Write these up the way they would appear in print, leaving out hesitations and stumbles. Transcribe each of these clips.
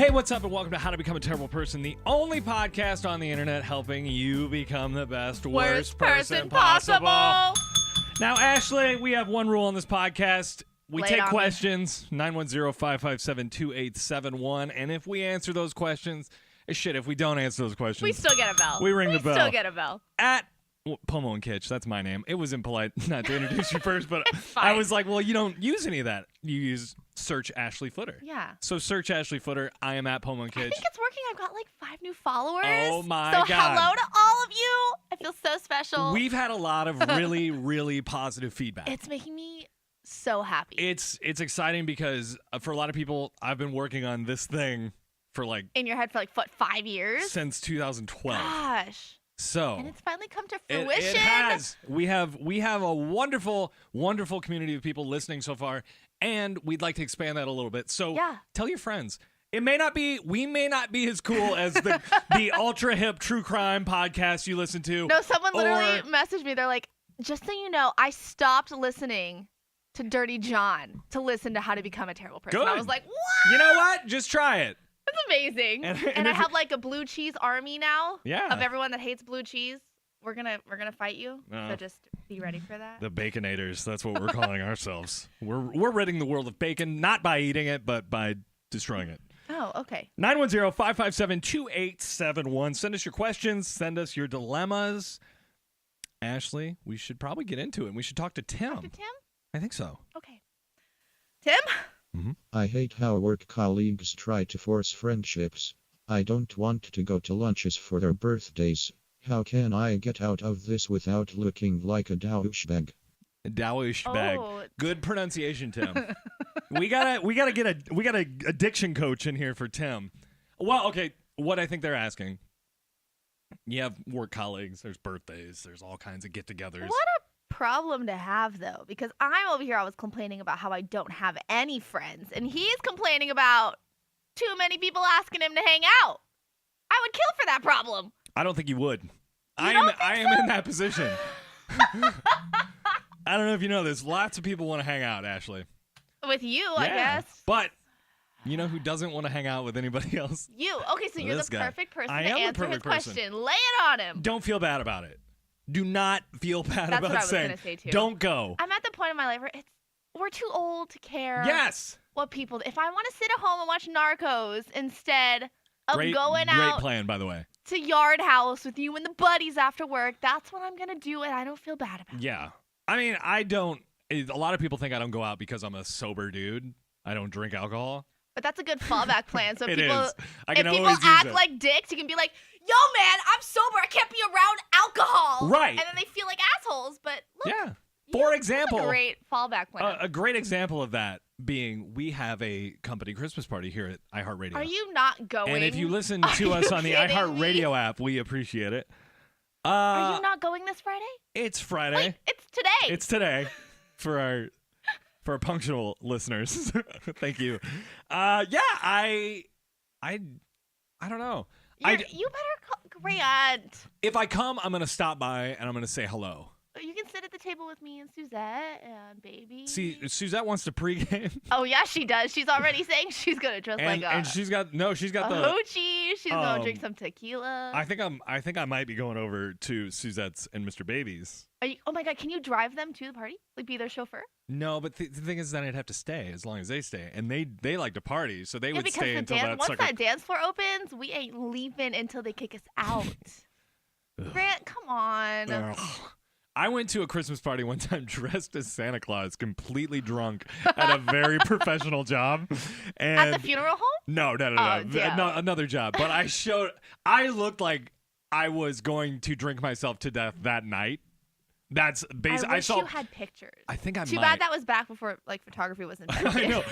Hey, what's up, and welcome to How to Become a Terrible Person, the only podcast on the internet helping you become the best worst person possible. Now, Ashley, we have one rule on this podcast. We take questions, 910-557-2871, and if we answer those questions, if we don't answer those questions, we still get a bell. We ring the bell. We still get a bell. At Pomo and Kitch, that's my name. It was impolite not to introduce you first, but I was like, well, you don't use any of that. You use search Ashley Footer. Yeah. So search Ashley Footer. I am at Pomo and Kitch. I think it's working. I've got like 5 new followers. Oh my God. So hello to all of you. I feel so special. We've had a lot of really, really positive feedback. It's making me so happy. It's exciting because for a lot of people, I've been working on this thing for in your head for 5 years? Since 2012. Gosh. So, and it's finally come to fruition. It has. We have a wonderful, wonderful community of people listening so far, and we'd like to expand that a little bit. So tell your friends. We may not be as cool as the ultra hip true crime podcast you listen to. No, someone literally messaged me. They're like, just so you know, I stopped listening to Dirty John to listen to How to Become a Terrible Person. Good. I was like, what? You know what? Just try it. It's amazing. And I have a blue cheese army now of everyone that hates blue cheese. We're gonna fight you. So just be ready for that. The Baconators, that's what we're calling ourselves. We're ridding the world of bacon, not by eating it, but by destroying it. Oh, okay. 910-557-2871. Send us your questions. Send us your dilemmas. Ashley, we should probably get into it. We should talk to Tim. Talk to Tim? I think so. Okay. Tim? Mm-hmm. I hate how work colleagues try to force friendships. I don't want to go to lunches for their birthdays. How can I get out of this without looking like a douchebag? Douchebag. Oh. Good pronunciation, Tim. we gotta get a diction coach in here for Tim. Well, okay, what I think they're asking. You have work colleagues, there's birthdays, there's all kinds of get-togethers. What a problem to have, though, because I'm over here, I was complaining about how I don't have any friends, and he's complaining about too many people asking him to hang out. I would kill for that problem. I don't think you would. I am in that position. I don't know if you know this. Lots of people want to hang out, Ashley. With you, I guess. But you know who doesn't want to hang out with anybody else? You. Okay, so you're the perfect person to answer his question. Lay it on him. Don't feel bad about it. Do not feel bad about saying. That's what I was going to say, too. Don't go. I'm at the point in my life where we're too old to care. Yes. What people. If I want to sit at home and watch Narcos instead of going out. Great plan, by the way. To Yard House with you and the buddies after work, that's what I'm going to do, and I don't feel bad about it. Yeah. I mean, I don't. A lot of people think I don't go out because I'm a sober dude. I don't drink alcohol. But that's a good fallback plan. So if people act like dicks, you can be like, yo, man, I'm sober. I can't be around alcohol. Right. And then they feel like assholes. But look. Yeah. For example. That's a great fallback plan. A great example of that being we have a company Christmas party here at iHeartRadio. Are you not going? And if you listen to us on the iHeartRadio app, we appreciate it. Are you not going this Friday? It's Friday. Wait, it's today. It's today for our punctual listeners. Thank you. I don't know. You better grant. If I come, I'm going to stop by and I'm going to say hello. You can sit at the table with me and Suzette and baby. See, Suzette wants to pregame. Oh, yeah, she does. She's already saying she's going to dress and she's got the hoochie. She's going to drink some tequila. I think I might be going over to Suzette's and Mr. Baby's. Oh, my God. Can you drive them to the party? Like, be their chauffeur? No, but the thing is, then I'd have to stay as long as they stay. And they like to party, so they would stay until once that dance floor opens, we ain't leaving until they kick us out. Grant, come on. Ugh. I went to a Christmas party one time dressed as Santa Claus, completely drunk at a very professional job. And at the funeral home? No, another job. But I looked like I was going to drink myself to death that night. That's basically. I wish you had pictures. I think I might. Too bad that was back before photography was invented. I know.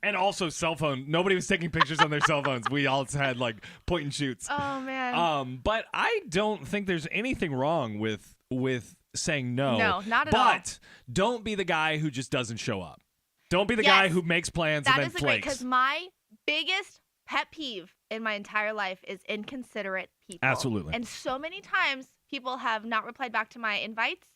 And also cell phone. Nobody was taking pictures on their cell phones. We all had point and shoots. Oh man. But I don't think there's anything wrong with saying no. No, not at all. But don't be the guy who just doesn't show up. Don't be the guy who makes plans and then flakes. Because my biggest pet peeve in my entire life is inconsiderate people. Absolutely. And so many times people have not replied back to my invites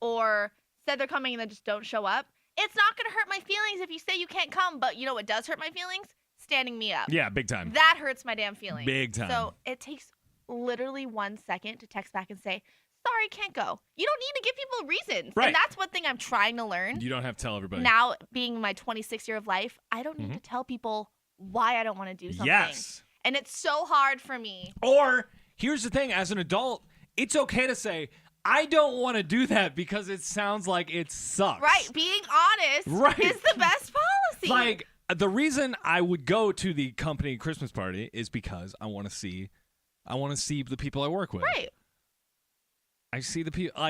or said they're coming and then just don't show up. It's not going to hurt my feelings if you say you can't come, but you know what does hurt my feelings? standing me up. Yeah, big time. That hurts my damn feelings. Big time. So it takes literally 1 second to text back and say, sorry, can't go. You don't need to give people reasons. Right. And that's one thing I'm trying to learn. You don't have to tell everybody. Now, being my 26th year of life, I don't need to tell people why I don't want to do something. Yes. And it's so hard for me. Or, here's the thing, as an adult, it's okay to say, I don't want to do that because it sounds like it sucks. Right. Being honest is the best policy. Like, the reason I would go to the company Christmas party is because I want to see the people I work with. Right. I see the people,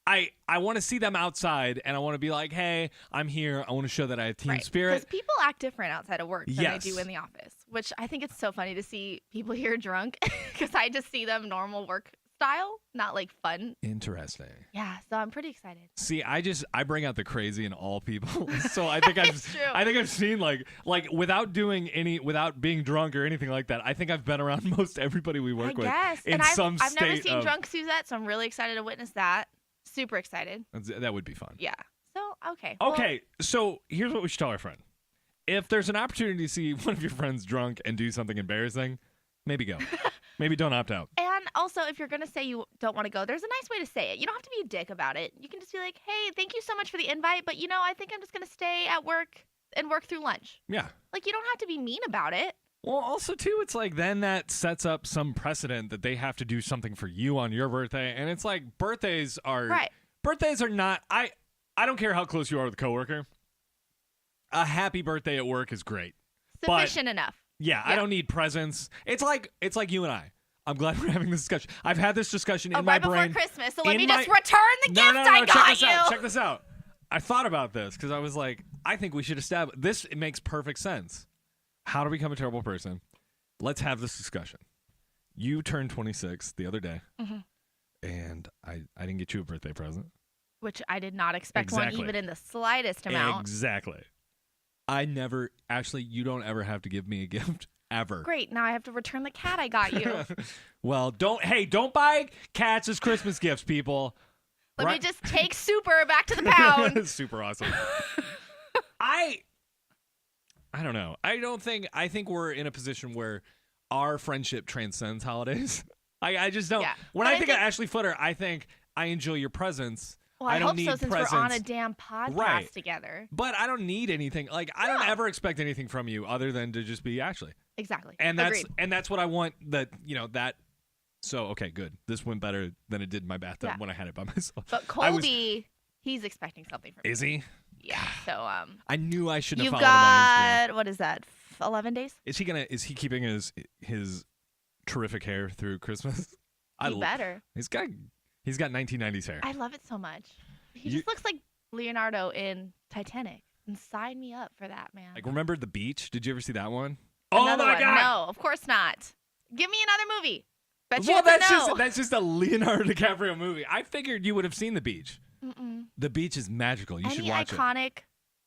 I want to see them outside, and I want to be like, hey, I'm here. I want to show that I have team spirit. Because people act different outside of work than Yes. they do in the office, which I think it's so funny to see people here drunk because I just see them normal work style, not like fun. Interesting. Yeah, so I'm pretty excited. See, I bring out the crazy in all people. So I think I've seen like without being drunk or anything like that. I think I've been around most everybody we work with. Yes, In and some I've never state seen of, drunk Suzette, so I'm really excited to witness that. Super excited. that would be fun. Yeah. So okay. Okay, so here's what we should tell our friend. If there's an opportunity to see one of your friends drunk and do something embarrassing, maybe go. Maybe don't opt out. And also, if you're going to say you don't want to go, there's a nice way to say it. You don't have to be a dick about it. You can just be like, hey, thank you so much for the invite, but I think I'm just going to stay at work and work through lunch. Yeah. Like, you don't have to be mean about it. Well, also, too, it's like then that sets up some precedent that they have to do something for you on your birthday. And it's like birthdays are not, I don't care how close you are with a coworker. A happy birthday at work is great. Sufficient enough. Yeah, I don't need presents. It's like you and I. I'm glad we're having this discussion. I've had this discussion in my brain. Right before Christmas, so let me just return the gift I got you. Check this out. I thought about this because I was like, I think we should establish this. It makes perfect sense. How to become a terrible person. Let's have this discussion. You turned 26 the other day, and I didn't get you a birthday present. Which I did not expect one even in the slightest amount. Exactly. You don't ever have to give me a gift. Ever. Great. Now I have to return the cat I got you. Well, don't buy cats as Christmas gifts, people. Let me just take Super back to the pound. Super awesome. I don't know. I think we're in a position where our friendship transcends holidays. I just don't. Yeah. When I think of Ashley Footer, I think I enjoy your presence. Well, I hope so, since we're on a damn podcast together. But I don't need anything. Like, I don't ever expect anything from you other than to just be Ashley. Exactly. And that's what I want. That. So okay, good. This went better than it did in my bathtub when I had it by myself. But Colby, he's expecting something from me. Is he? Yeah. So I knew I shouldn't have followed him on Instagram. What is that? 11 days? Is he keeping his terrific hair through Christmas? You better. He's got 1990s hair. I love it so much. He just looks like Leonardo in Titanic. And sign me up for that, man. Like, remember The Beach? Did you ever see that one? Another oh my one. God! No, of course not. Give me another movie. That's just a Leonardo DiCaprio movie. I figured you would have seen The Beach. Mm-mm. The Beach is magical. You should watch it. Any iconic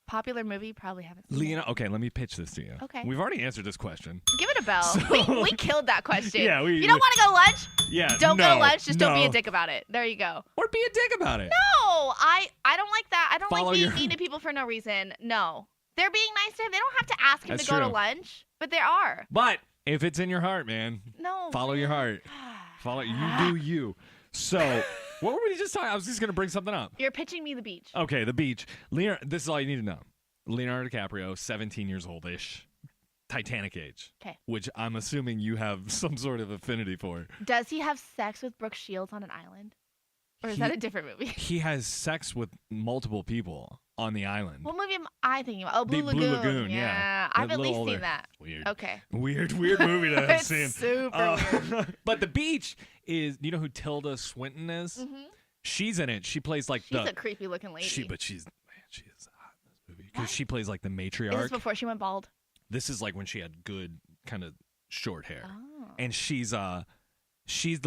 popular movie? Probably haven't seen it. Okay, let me pitch this to you. Okay. We've already answered this question. Give it a bell. We killed that question. Yeah, you don't want to go to lunch? Yeah. Don't go to lunch. Just don't be a dick about it. There you go. Or be a dick about it. No, I don't like that. I don't Follow like being mean to people for no reason. No. They're being nice to him. They don't have to ask him to go to lunch, but they are. But if it's in your heart, man. No. Follow your heart. You do you. So, what were we just talking? I was just going to bring something up. You're pitching me The Beach. Okay, The Beach. This is all you need to know. Leonardo DiCaprio, 17 years old-ish. Titanic age. Okay. Which I'm assuming you have some sort of affinity for. Does he have sex with Brooke Shields on an island? Or is that a different movie? He has sex with multiple people on the island. What movie am I thinking about? Oh, Blue Lagoon. Blue Lagoon, yeah. I've at least seen that. Weird. Okay. Weird movie to have seen. Super weird. But The Beach is, you know who Tilda Swinton is? Mm-hmm. She's in it. She plays like she's a creepy looking lady. She is hot in this movie. Because she plays like the matriarch. Is this before she went bald? This is like when she had good kind of short hair. Oh. And she's the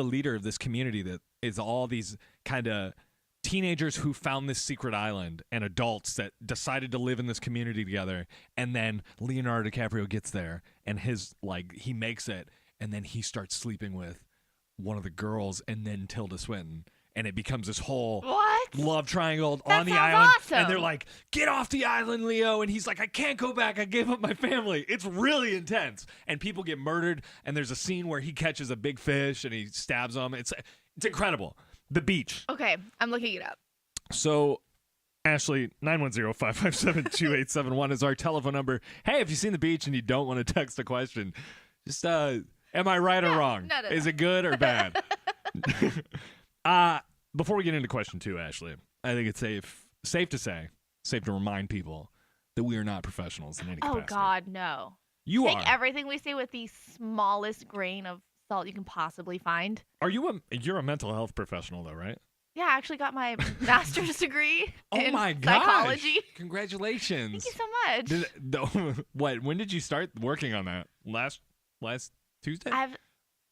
leader of this community that is all these kind of teenagers who found this secret island and adults that decided to live in this community together. And then Leonardo DiCaprio gets there and he makes it. And then he starts sleeping with one of the girls and then Tilda Swinton. and it becomes this whole What? love triangle That on the sounds island. awesome. And they're like, get off the island, Leo. And he's like, I can't go back. I gave up my family. It's really intense. And people get murdered. And there's a scene where he catches a big fish and he stabs them. It's incredible. The Beach. Okay, I'm looking it up. So, Ashley, 910-557-2871 is our telephone number. Hey, if you've seen The Beach and you don't want to text a question, just, am I right or wrong? No. Is it good or bad? Before we get into question 2, Ashley, I think it's safe to remind people that we are not professionals in any capacity. Oh, God, no. Take everything we say with the smallest grain of salt you can possibly find. You're a mental health professional, though, right? Yeah, I actually got my master's degree in my gosh. psychology. Congratulations. Thank you so much. When did you start working on that? Last Tuesday?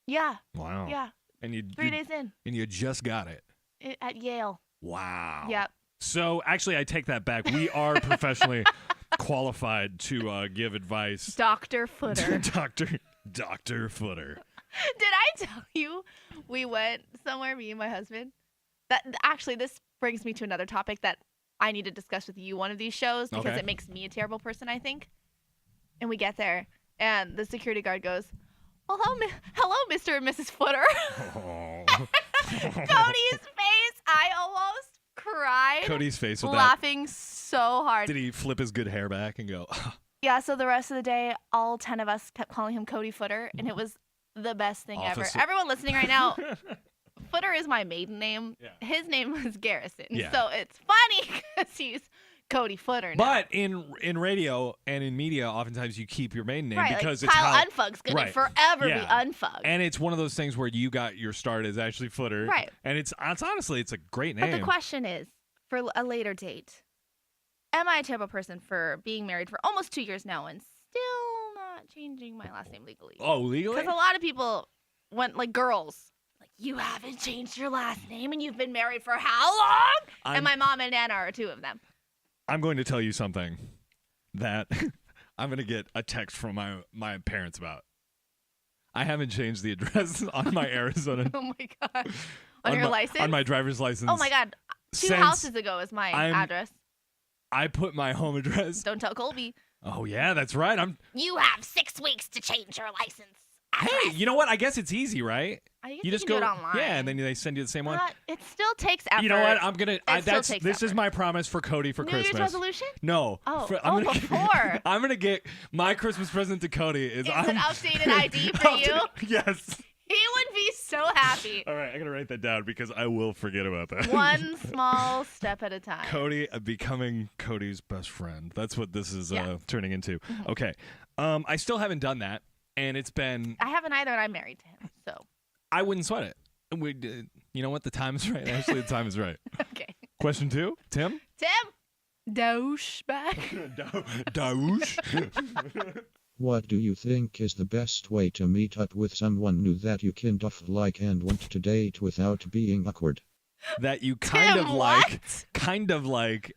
Yeah. Wow. Yeah. And 3 days in. And you just got it. At Yale. Wow. Yep. So actually, I take that back. We are professionally qualified to give advice. Dr. Footer. Dr. Footer. Did I tell you we went somewhere, me and my husband? That actually, this brings me to another topic that I need to discuss with you one of these shows because it makes me a terrible person, I think. And we get there, and the security guard goes, "Well, hello, Mr. and Mrs. Footer." Oh. Cody's face, I almost cried. Cody's face with laughing so hard. Did he flip his good hair back and go? Yeah, so the rest of the day, all 10 of us kept calling him Cody Footer, and it was the best thing ever. Everyone listening right now, Footer is my maiden name. Yeah. His name was Garrison. Yeah. So it's funny because he's Cody Footer now. But in radio and in media, oftentimes you keep your maiden name because like it's Kyle Unfug's going to forever be Unfug. And it's one of those things where you got your start as Ashley Footer. Right. And it's honestly, it's a great name. But the question is, for a later date, am I a terrible person for being married for almost 2 years now and still not changing my last name legally? Oh, legally? Because a lot of people went, like girls, like, you haven't changed your last name and you've been married for how long? And my mom and Nana are 2 of them. I'm going to tell you something that I'm going to get a text from my parents about. I haven't changed the address on my Arizona. Oh, my God. On your license? On my driver's license. Oh, my God. 2 houses ago is my address. I put my home address. Don't tell Colby. Oh, yeah, that's right. You have 6 weeks to change your license. Hey, you know what? I guess it's easy, right? You just go do it online. Yeah, and then they send you the same one. It still takes effort. You know what? I'm gonna. This is my promise for Cody for Christmas. New Year's resolution? No. Before. I'm gonna get my Christmas present to Cody. Is an updated ID for you? Yes. He would be so happy. All right, I gotta write that down because I will forget about that. One small step at a time. Cody becoming Cody's best friend. That's what this is turning into. Mm-hmm. Okay. I still haven't done that, and it's been. I haven't either, and I'm married to him, so. I wouldn't sweat it. You know what? The time is right. Actually, the time is right. Okay. Question 2, Tim. Douchebag. Douche. What do you think is the best way to meet up with someone new that you kind of like and want to date without being awkward? That you kind of like,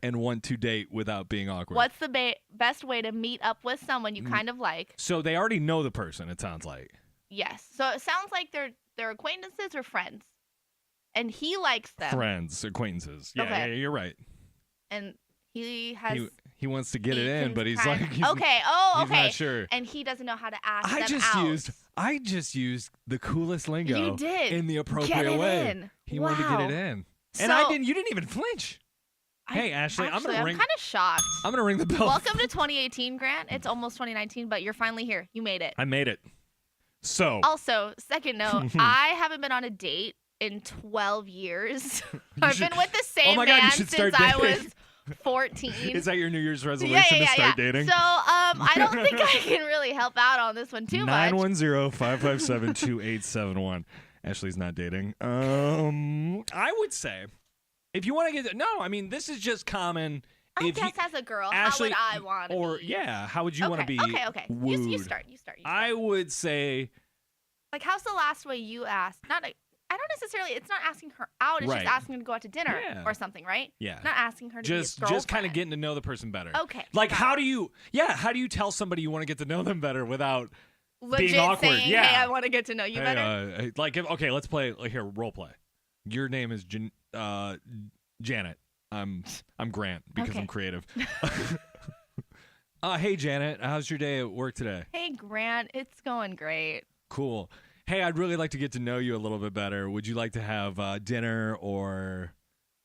and want to date without being awkward. What's the best way to meet up with someone you kind of like? So they already know the person, it sounds like. Yes. So it sounds like they're acquaintances or friends. And he likes them. Friends, acquaintances. Yeah, okay. Yeah, you're right. And he has... He wants to get it in, but he's like... He's not sure. And he doesn't know how to ask I just used the coolest lingo. You did. In the appropriate way. In. He wanted to get it in. And you didn't even flinch. Hey, Ashley, I'm kind of shocked. I'm going to ring the bell. Welcome to 2018, Grant. It's almost 2019, but you're finally here. You made it. I made it. So. Also, second note, I haven't been on a date in 12 years. I've been with the same man since I was 14. Is that your New Year's resolution to start dating? So I don't think I can really help out on this one too much. 910-557-2871. Ashley's not dating. I would say, if you want to get... No, I mean, this is just common. I guess as a girl, Ashley, how would I want to be? Yeah, how would you want to be Okay. wooed? You start. I would say... Like, how's the last way you asked? I don't necessarily... It's not asking her out. It's just asking her to go out to dinner or something, right? Yeah. Not asking her to be his girlfriend. Just kind of getting to know the person better. Okay. Like, how do you tell somebody you want to get to know them better without legit being awkward? Saying, hey, I want to get to know you better? let's play, here, role play. Your name is Janet. I'm Grant because I'm creative. Hey Janet, how's your day at work today? Hey Grant, it's going great. Cool. Hey, I'd really like to get to know you a little bit better. Would you like to have dinner or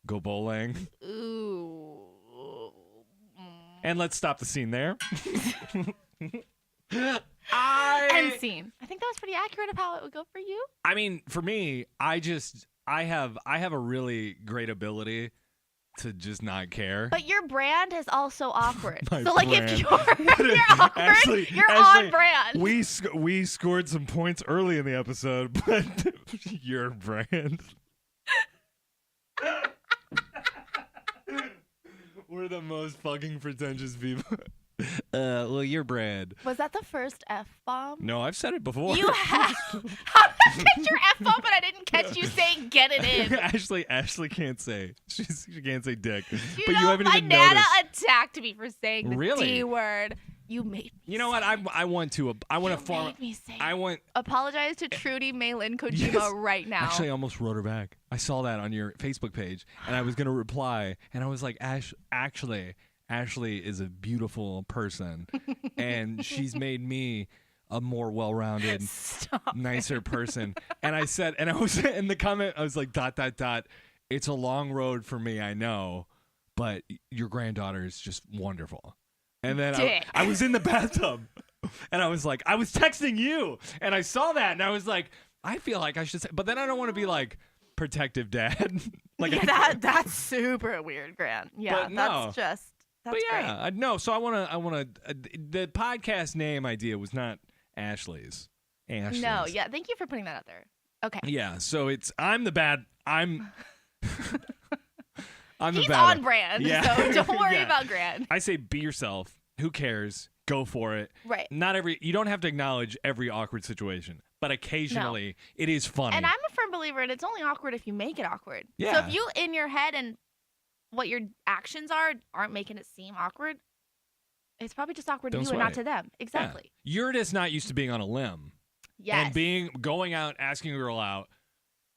go bowling? Ooh. And let's stop the scene there. End scene. I think that was pretty accurate of how it would go for you. I mean, for me, I have a really great ability to just not care. But your brand is also awkward. My so like brand. if you're awkward, you're on brand. We scored some points early in the episode, but your brand. We're the most fucking pretentious people. Well, your brand. Was that the first F-bomb? No, I've said it before. You have. How did I catch your F-bomb, but I didn't catch you saying "get it in"? Ashley can't say. She can't say dick. You but know, you haven't my even Nana noticed. attacked me for saying the Really? D word. You made me. You know what? I want to form. Made me say. I want. Apologize to Trudy Malin Kojima Yes. right now. Actually, I almost wrote her back. I saw that on your Facebook page, and I was gonna reply, and I was like, Ashley is a beautiful person, and she's made me a more well-rounded, nicer person. And I said, and I was in the comment, I was like, ... It's a long road for me, I know, but your granddaughter is just wonderful. And then I was in the bathtub, and I was like, I was texting you, and I saw that, and I was like, I feel like I should say, but then I don't want to be like protective dad. Like yeah, that's super weird, Grant. Yeah, but no. That's but yeah, great. no. So I want to. The podcast name idea was not Ashley's. No, yeah. Thank you for putting that out there. Okay. Yeah. So I'm the bad. I'm the He's bad. on brand. Yeah. So don't worry Yeah. about Grant. I say be yourself. Who cares? Go for it. Right. You don't have to acknowledge every awkward situation, but occasionally it is funny. And I'm a firm believer in it's only awkward if you make it awkward. Yeah. So if you in your head and what your actions aren't making it seem awkward, it's probably just awkward to Don't you and not sweat to them. Exactly. Yeah. You're just not used to being on a limb. Yes. And going out, asking a girl out.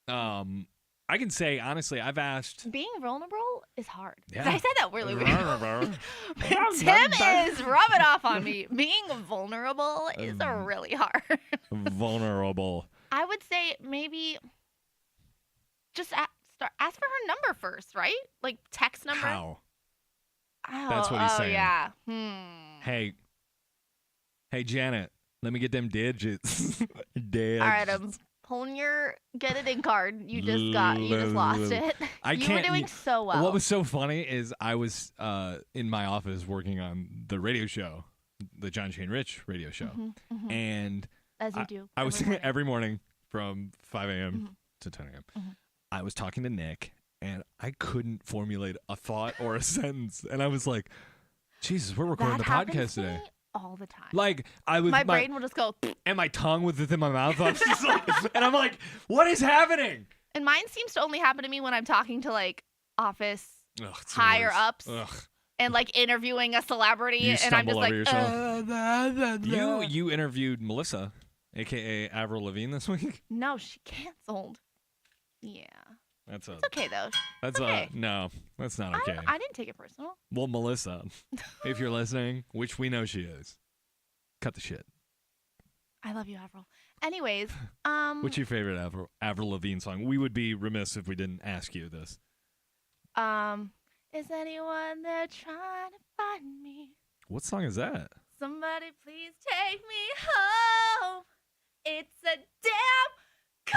I can say honestly, I've asked. Being vulnerable is hard. Yeah. I said that really weird. Vulnerable. Tim is rubbing off on me. Being vulnerable is really hard. Vulnerable. I would say maybe just ask for her number first, right? Like text number. How? Oh, That's what he's saying. Yeah. Hey, Janet, let me get them digits. All right, I'm pulling your get it in card. You just lost it. You were doing so well. What was so funny is I was in my office working on the radio show, the John Shane Rich radio show, and as you do, I was every morning from 5 a.m. to 10 a.m. I was talking to Nick, and I couldn't formulate a thought or a sentence, and I was like, Jesus, we're recording the podcast today. All the time. Like my brain will just go, and my tongue was within my mouth. I was just like, and I'm like, what is happening? And mine seems to only happen to me when I'm talking to like office It's higher worse. ups Ugh. and like interviewing a celebrity, You and I'm just stumble like, over yourself. You interviewed Melissa, aka Avril Lavigne, this week. No, she canceled. Yeah. It's okay though. That's okay. No, that's not okay. I didn't take it personal. Well, Melissa, if you're listening, which we know she is, cut the shit. I love you, Avril. Anyways, what's your favorite Avril Lavigne song? We would be remiss if we didn't ask you this. Is anyone there trying to find me? What song is that? Somebody please take me home. It's a damn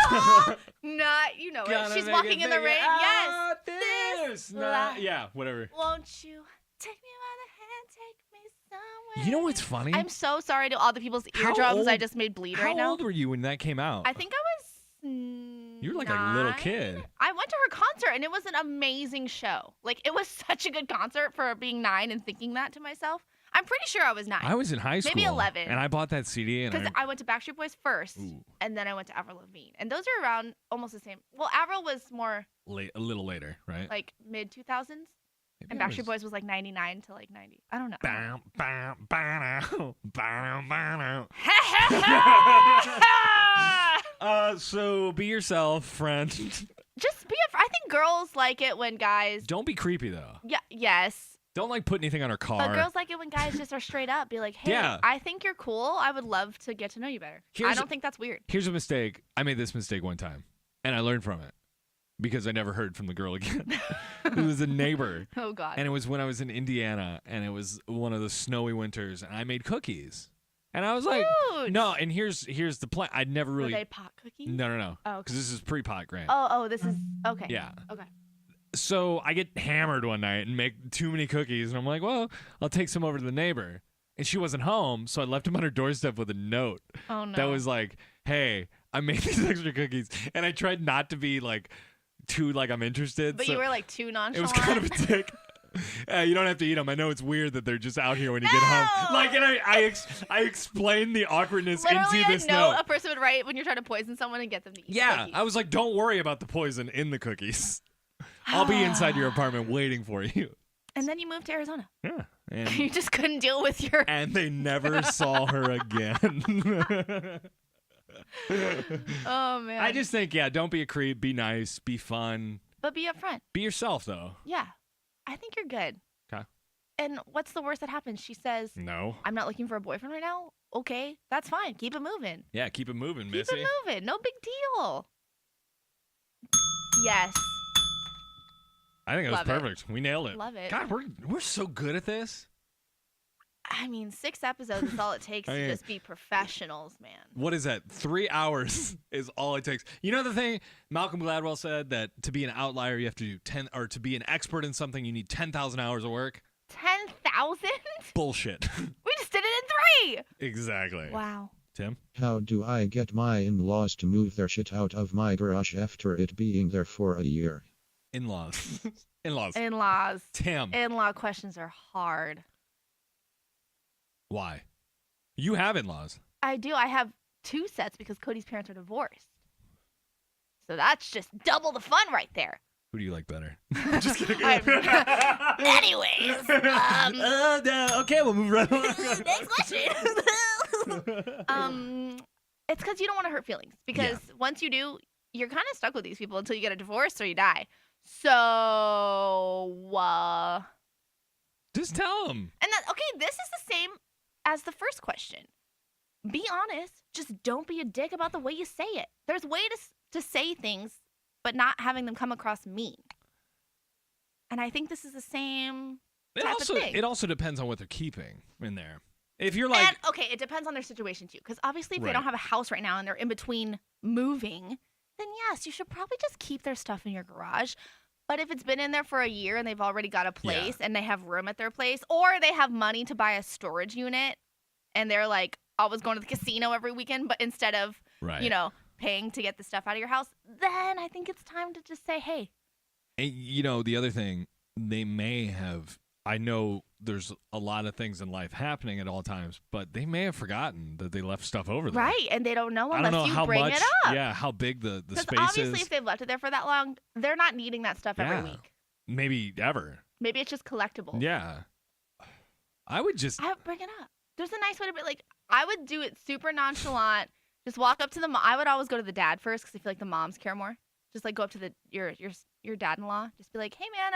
cold night. You know it. She's walking in the rain. Yes. Yeah, whatever. Won't you take me by the hand, take me somewhere? You know what's funny? I'm so sorry to all the people's eardrums I just made bleed right now. How old were you when that came out? I think I was You were like a little kid. I went to her concert, and it was an amazing show. Like, it was such a good concert for being 9 and thinking that to myself. I'm pretty sure I was 9. I was in high school. Maybe 11. And I bought that CD. Because I went to Backstreet Boys first, and then I went to Avril Lavigne. And those are around almost the same. Well, Avril was more... a little later, right? Like mid-2000s. And Backstreet Boys was like 99 to like 90. I don't know. So be yourself, friend. Just be girls like it when guys. Don't be creepy though. Yeah. Yes. Don't like put anything on her car. But girls like it when guys just are straight up. Be like, hey, I think you're cool. I would love to get to know you better. I don't think that's weird. Here's a mistake. I made this mistake one time, and I learned from it because I never heard from the girl again. It was a neighbor. Oh, God. And it was when I was in Indiana, and it was one of the snowy winters, and I made cookies. And I was like, no, and here's the plan. I'd never really. Were they pot cookies? No. Oh, because this is pre-pot, Grant. Oh, this is, okay. Yeah. Okay. So I get hammered one night and make too many cookies, and I'm like, well, I'll take some over to the neighbor. And she wasn't home, so I left them on her doorstep with a note. Oh, no. That was like, hey, I made these extra cookies. And I tried not to be like too like I'm interested. But you were like too nonchalant. It was kind of a dick. You don't have to eat them. I know it's weird that they're just out here when you get home. Like, and I explained the awkwardness Literally into this a note note. A person would write when you're trying to poison someone and get them to eat cookies. I was like, don't worry about the poison in the cookies. I'll be inside your apartment waiting for you. And then you moved to Arizona. Yeah. And you just couldn't deal with your... And they never saw her again. Oh, man. I just think, don't be a creep. Be nice. Be fun. But be upfront. Be yourself, though. Yeah. I think you're good. Okay. And what's the worst that happens? She says, no. I'm not looking for a boyfriend right now. Okay, that's fine. Keep it moving. Yeah, keep it moving, Missy. Keep it moving. No big deal. Yes. I think it was perfect. We nailed it. Love it. God, we're so good at this. I mean, 6 episodes is all it takes to just be professionals, man. What is that? 3 hours is all it takes. You know the thing? Malcolm Gladwell said that to be an outlier, you have to do 10, or to be an expert in something, you need 10,000 hours of work. 10,000? Bullshit. We just did it in 3. Exactly. Wow. Tim? How do I get my in-laws to move their shit out of my garage after it being there for a year? In-laws. In-laws. In-laws. Tim. In-law questions are hard. Why? You have in-laws. I do. I have 2 sets because Cody's parents are divorced. So that's just double the fun right there. Who do you like better? Just kidding. Anyways. Okay, we'll move right on. Next question. It's because you don't want to hurt feelings. Because once you do, you're kind of stuck with these people until you get a divorce or you die. So, just tell them. And this is the same as the first question. Be honest. Just don't be a dick about the way you say it. There's ways to say things, but not having them come across mean. And I think this is the same type of thing. It also depends on what they're keeping in there. If you're like... And, it depends on their situation, too. Because obviously, if they don't have a house right now and they're in between moving, then yes, you should probably just keep their stuff in your garage. But if it's been in there for a year and they've already got a place and they have room at their place, or they have money to buy a storage unit and they're like always going to the casino every weekend, but instead of, paying to get the stuff out of your house, then I think it's time to just say, hey. And, the other thing, they may have, I know there's a lot of things in life happening at all times, but they may have forgotten that they left stuff over there. Right, and they don't know unless you bring it up. Yeah, how big the space is. Because obviously if they've left it there for that long, they're not needing that stuff every week. Maybe ever. Maybe it's just collectible. Yeah. I would bring it up. There's a nice way to be like, I would do it super nonchalant. Just walk up to the mom. I would always go to the dad first because I feel like the moms care more. Just like go up to your dad-in-law. Just be like, hey man,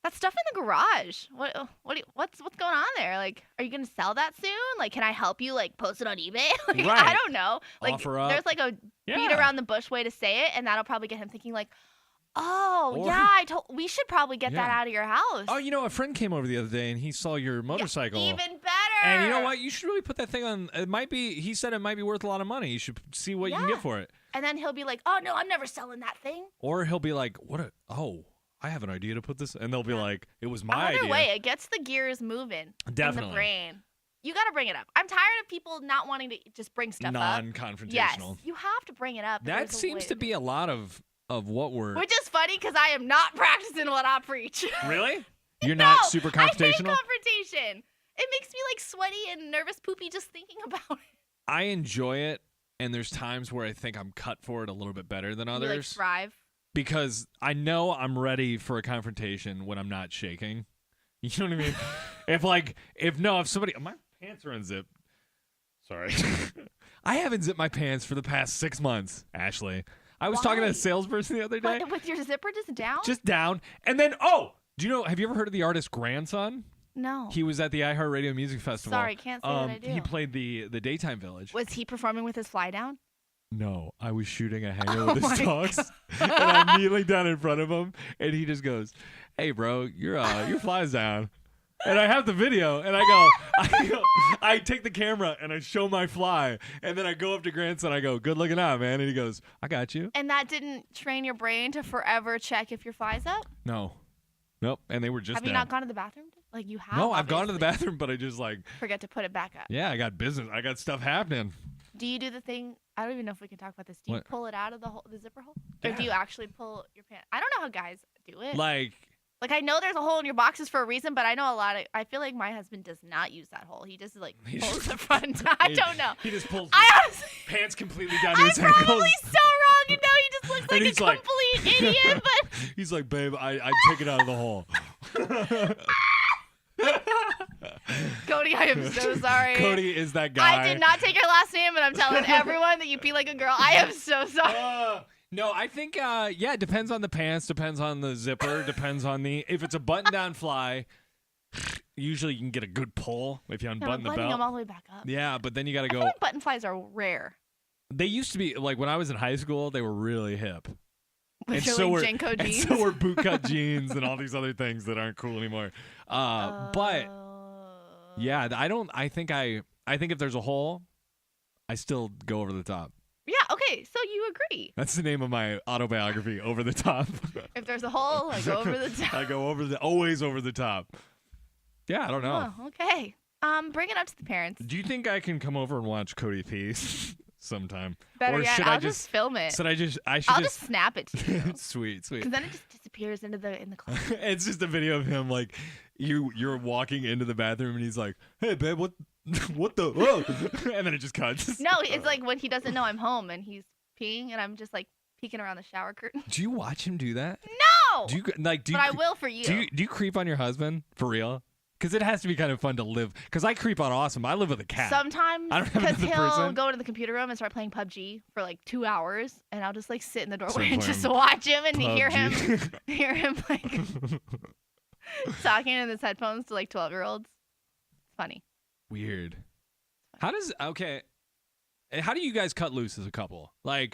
that stuff in the garage. What's going on there? Like, are you gonna sell that soon? Like, can I help you? Like, post it on eBay? Like, right. I don't know. Like, offer up. there's like a beat around the bush way to say it, and that'll probably get him thinking like, we should probably get that out of your house. Oh, a friend came over the other day and he saw your motorcycle. Even better. And you know what? You should really put that thing on. He said it might be worth a lot of money. You should see what you can get for it. And then he'll be like, oh, no, I'm never selling that thing. Or he'll be like, I have an idea to put this. And they'll be like, it was my idea. Either way, it gets the gears moving. Definitely. In the brain. You got to bring it up. I'm tired of people not wanting to just bring stuff up. Non-confrontational. Yes, you have to bring it up. That seems to be a lot of what we're... Which is funny because I am not practicing what I preach. Really? You're not super confrontational? I hate confrontation. It makes me like sweaty and nervous poopy just thinking about it. I enjoy it, and there's times where I think I'm cut for it a little bit better than others. You like thrive? Because I know I'm ready for a confrontation when I'm not shaking. You know what I mean? if somebody... My pants are unzipped. Sorry. I haven't zipped my pants for the past 6 months, Ashley. I was talking to a salesperson the other day. What, with your zipper just down? Just down. And then, do you know, have you ever heard of the artist Grandson? No. He was at the iHeartRadio Music Festival. Sorry, can't say that I do. He played the Daytime Village. Was he performing with his fly down? No, I was shooting a hanger with his dogs, and I'm kneeling down in front of him, and he just goes, "Hey, bro, your fly's down." And I have the video, and I take the camera and I show my fly, and then I go up to Grandson. I go, "Good looking out, man," and he goes, "I got you." And that didn't train your brain to forever check if your fly's up? No, nope. And they were just. Have you not gone to the bathroom? Like you have? No, I've gone to the obviously. bathroom, but I just forget to put it back up. Yeah, I got business. I got stuff happening. Do you do the thing? I don't even know if we can talk about this. Do you pull it out of the zipper hole, or do you actually pull your pants? I don't know how guys do it. Like I know there's a hole in your boxes for a reason, but I know I feel like my husband does not use that hole. He just pulls the front. I don't know. He just pulls honestly, pants completely down to his ankles. I'm probably so wrong, and now he just looks like a complete idiot. But he's like, "Babe, I take it out of the hole." Cody, I am so sorry. Cody is that guy. I did not take your last name, and I'm telling everyone that you pee like a girl. I am so sorry. No, I think, it depends on the pants, depends on the zipper, depends on if it's a button-down fly, usually you can get a good pull if you unbutton the belt. Them all the way back up. Yeah, but then you got to go. I feel like button flies are rare. They used to be, when I was in high school, they were really hip. With and so were Jenko jeans. And so were bootcut jeans and all these other things that aren't cool anymore. But yeah, I think if there's a hole, I still go over the top. Yeah, okay, so you agree. That's the name of my autobiography, Over the Top. If there's a hole, I go over the top. I go always over the top. Yeah, I don't know. Oh, okay. Bring it up to the parents. Do you think I can come over and watch Cody P sometime? Better or yet, should I'll I just film it. I'll just snap it to you. Sweet. Because then it just disappears in the closet. It's just a video of him you're walking into the bathroom and he's like, "Hey babe, what the whoa?" And then it just cuts. No, it's like when he doesn't know I'm home and he's peeing and I'm just peeking around the shower curtain. Do you watch him do that? No. But I will for you. Do you creep on your husband for real? Because it has to be kind of fun to live. Because I creep on Awesome. I live with a cat. Sometimes, because he'll go into the computer room and start playing PUBG for 2 hours, and I'll just sit in the doorway and just watch him and hear him talking in his headphones to 12-year-olds. It's funny. Weird. How do you guys cut loose as a couple? I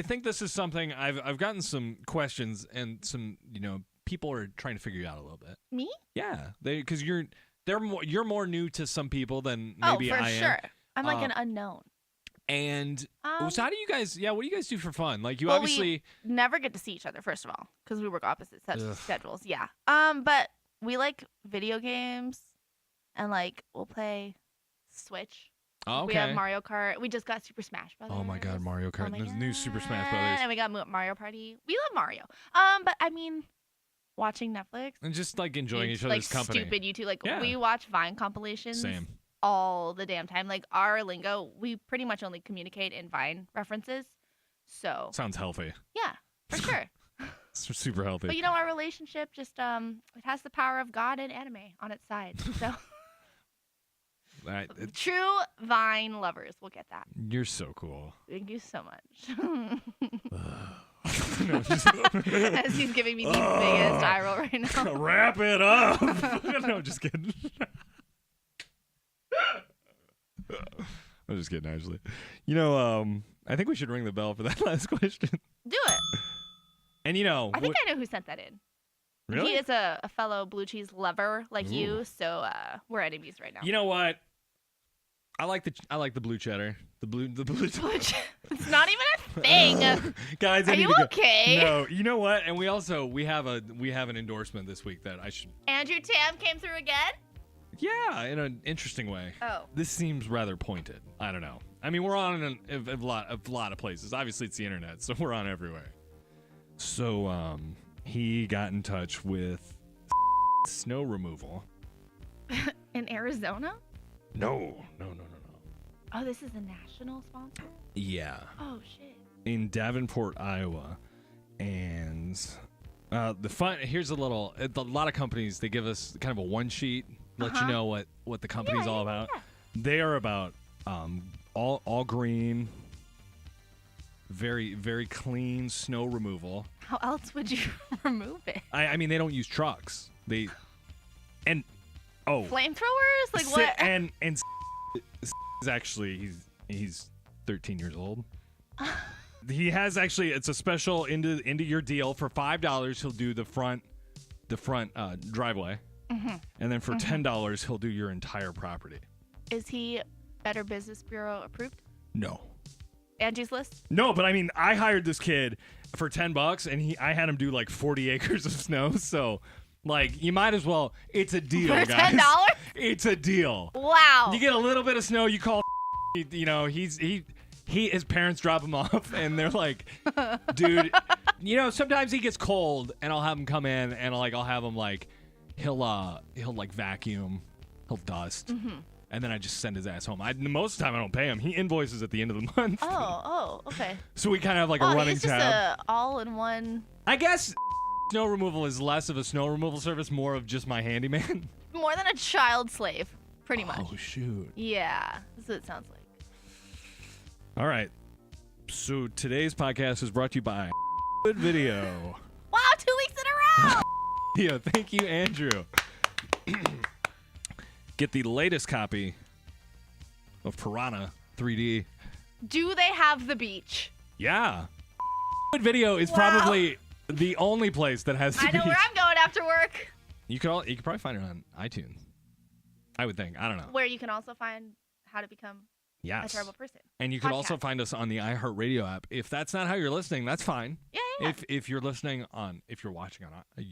think this is something I've gotten some questions and some people are trying to figure you out a little bit. Me? Yeah, because you're more new to some people than maybe I am. For sure. I'm an unknown. And so how do you guys? Yeah, what do you guys do for fun? We never get to see each other, first of all, because we work opposite schedules. Yeah. But we like video games, and we'll play Switch. Oh, okay. We have Mario Kart. We just got Super Smash Brothers. Oh my God, Mario Kart! Oh the new Super Smash Brothers. And we got Mario Party. We love Mario. But watching Netflix and just enjoying each other's company. Stupid YouTube. We watch Vine compilations. Same. All the damn time. Our lingo, we pretty much only communicate in Vine references. So sounds healthy. Yeah, for sure. It's super healthy. But our relationship just it has the power of God and anime on its side. So true Vine lovers will get that. You're so cool. Thank you so much. As he's giving me the biggest eye roll right now. Wrap it up. No, just kidding. I'm just kidding, actually. I think we should ring the bell for that last question. Do it. And I think I know who sent that in. Really? He is a fellow blue cheese lover like you, so we're enemies right now. You know what? I like the blue cheddar. The blue cheddar. It's not even a thing. Guys, are you okay? No, you know what? And we have an endorsement this week that I should. Andrew Tam came through again? Yeah, in an interesting way. Oh. This seems rather pointed. I don't know. I mean, we're on a lot of places. Obviously, it's the internet, so we're on everywhere. So, he got in touch with snow removal. In Arizona? No. Oh, this is a national sponsor? Yeah. Oh, shit. In Davenport, Iowa. And here's a lot of companies, they give us kind of a one sheet, let you know what the company's all about. Yeah. They are about all green, Very, very clean snow removal. How else would you remove it? I mean, they don't use trucks. Flamethrowers? Like what? And is actually he's 13 years old. He has actually, it's a special into your deal for $5. He'll do the front driveway, and then for $10 he'll do your entire property. Is he Better Business Bureau approved? No. Angie's List? No, but I mean, I hired this kid for $10, and I had him do like 40 acres of snow. So, like, you might as well. It's a deal, for guys. $10? It's a deal. Wow. You get a little bit of snow, you call. You know, his parents drop him off, and they're like, dude. You know, sometimes he gets cold, and I'll have him come in, and I'll have him like, he'll like vacuum, he'll dust. And then I just send his ass home. Most of the time, I don't pay him. He invoices at the end of the month. Oh, okay. So we kind of have like a running it's just tab. a all-in-one. I guess snow removal is less of a snow removal service, more of just my handyman. More than a child slave, pretty much. Oh, shoot. Yeah, that's what it sounds like. All right. So today's podcast is brought to you by Good Video. Wow, 2 weeks in a row! Yeah, thank you, Andrew. Get the latest copy of Piranha 3D. Do they have the beach? Yeah. Good Video is probably the only place that has the I know beach. where I'm going after work. You could probably find it on iTunes. I would think. I don't know. Where you can also find how to become a terrible person. And you could also find us on the iHeartRadio app. If that's not how you're listening, that's fine. Yeah. If you're listening on, if you're watching on, There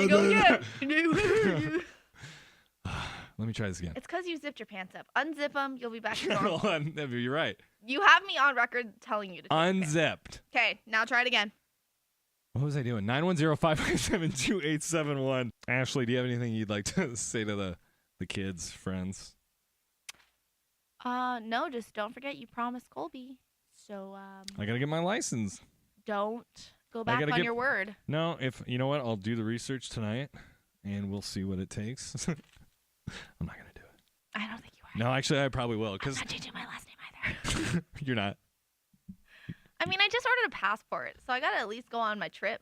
you go again. let me try this again. It's because you zipped your pants up. Unzip them. You'll be back to normal. You're right. You have me on record telling you to Unzipped. Okay, now try it again. What was I doing? 910-557-2871. Ashley, do you have anything you'd like to say to the kids, friends? No, just don't forget you promised Colby. So, I gotta get my license. Don't go back on your word. No, you know what? I'll do the research tonight, and we'll see what it takes. I'm not gonna do it. I don't think you are. No, actually, I probably will. I'm not changing my last name either. You're not. I mean, I just ordered a passport, so I gotta at least go on my trip,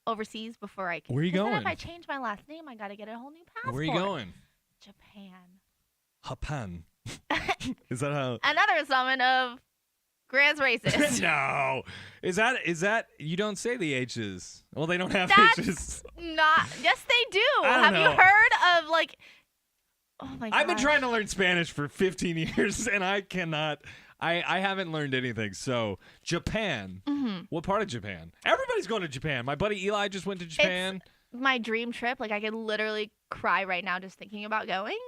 overseas before I can. Where are you going? Then if I change my last name, I gotta get a whole new passport. Where are you going? Japan. Japan. Is that how? Another installment of Grant's Racist. No. Is that you don't say the H's. Well, they don't have H's. Yes, they do. Have you heard of oh my god. I've been trying to learn Spanish for 15 years and I cannot. I haven't learned anything. So, Japan. Mm-hmm. What part of Japan? Everybody's going to Japan. My buddy Eli just went to Japan. It's my dream trip. I could literally cry right now just thinking about going.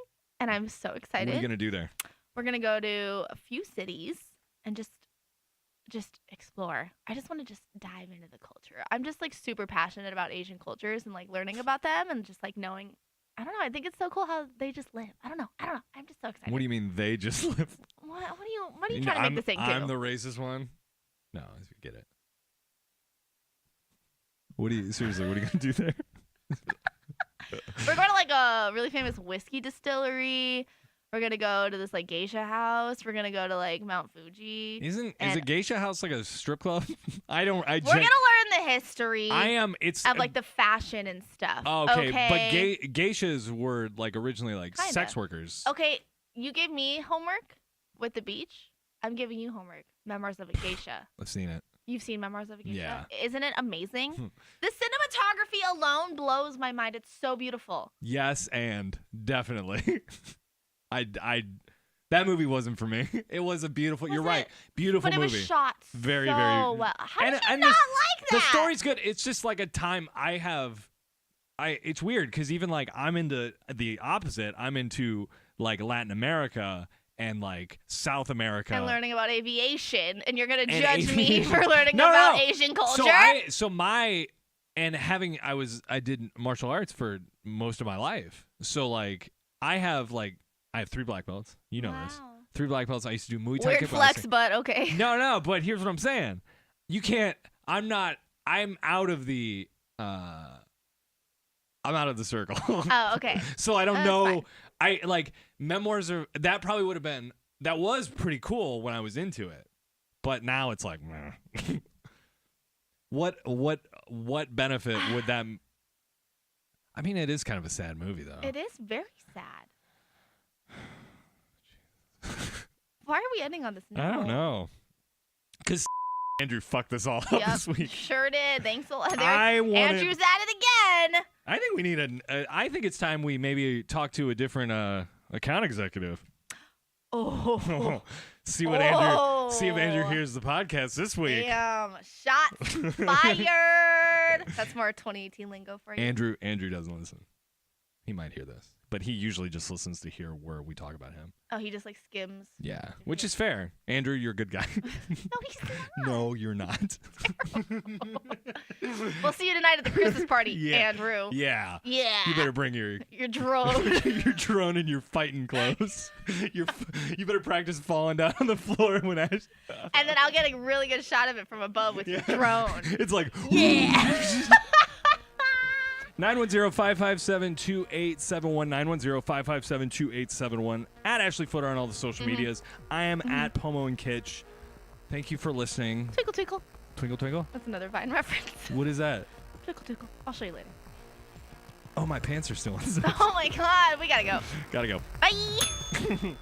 And I'm so excited. What are you going to do there? We're going to go to a few cities and just explore. I just want to just dive into the culture. I'm just super passionate about Asian cultures and learning about them and just knowing. I don't know. I think it's so cool how they just live. I don't know. I'm just so excited. What do you mean they just live? What are you trying to make this thing do? I'm the racist one? No, I get it. Seriously, what are you going to do there? We're going to a really famous whiskey distillery. We're going to go to this geisha house. We're going to go to Mount Fuji. Is a geisha house a strip club? We're going to learn the history. It's of the fashion and stuff. Oh, okay. But geishas were originally sex workers. Okay, you gave me homework with the beach. I'm giving you homework. Memoirs of a Geisha. I've seen it. You've seen Memoirs of a Geisha? Yeah. Isn't it amazing? The cinematography alone blows my mind. It's so beautiful. Yes, and definitely. That movie wasn't for me. It was a beautiful. You're right. Beautiful movie. But it was shot very, so very well. How did you not like that? The story's good. It's just a time I have. It's weird because even I'm into the opposite. I'm into Latin America and South America. And learning about aviation, and you're gonna judge me for learning about Asian culture. I did martial arts for most of my life. So I have 3 black belts. You know this. 3 black belts. I used to do Muay Thai. Weird flex, but okay. No, but here's what I'm saying. You can't. I'm out of the. I'm out of the circle. Oh, okay. So I don't know. I memoirs that probably would have been that was pretty cool when I was into it, but now it's like, meh. What benefit would that? I mean, it is kind of a sad movie, though. It is very sad. Why are we ending on this note? I don't know. Because Andrew fucked us all up this week. Sure did. Thanks a lot. Andrew's at it again. I think we need I think it's time we maybe talk to a different account executive. Oh. See if Andrew hears the podcast this week. Damn. Shots fired. That's more 2018 lingo for you. Andrew doesn't listen. He might hear this, but he usually just listens to hear where we talk about him. Oh, he just like skims. Yeah, which is fair. Andrew, you're a good guy. No, he's not. No, you're not. We'll see you tonight at the Christmas party, Yeah. Andrew. Yeah. Yeah. You better bring your drone. your drone and your fighting clothes. You better practice falling down on the floor when Ash. And then I'll get a really good shot of it from above with your drone. It's like, yeah. 910-557-2871, 910-557-2871, at Ashley Footer on all the social medias. I am at Pomo and Kitsch. Thank you for listening. Twinkle, twinkle. Twinkle, twinkle? That's another Vine reference. What is that? Twinkle, twinkle. I'll show you later. Oh, my pants are still on. Oh my God, we gotta go. Gotta go. Bye.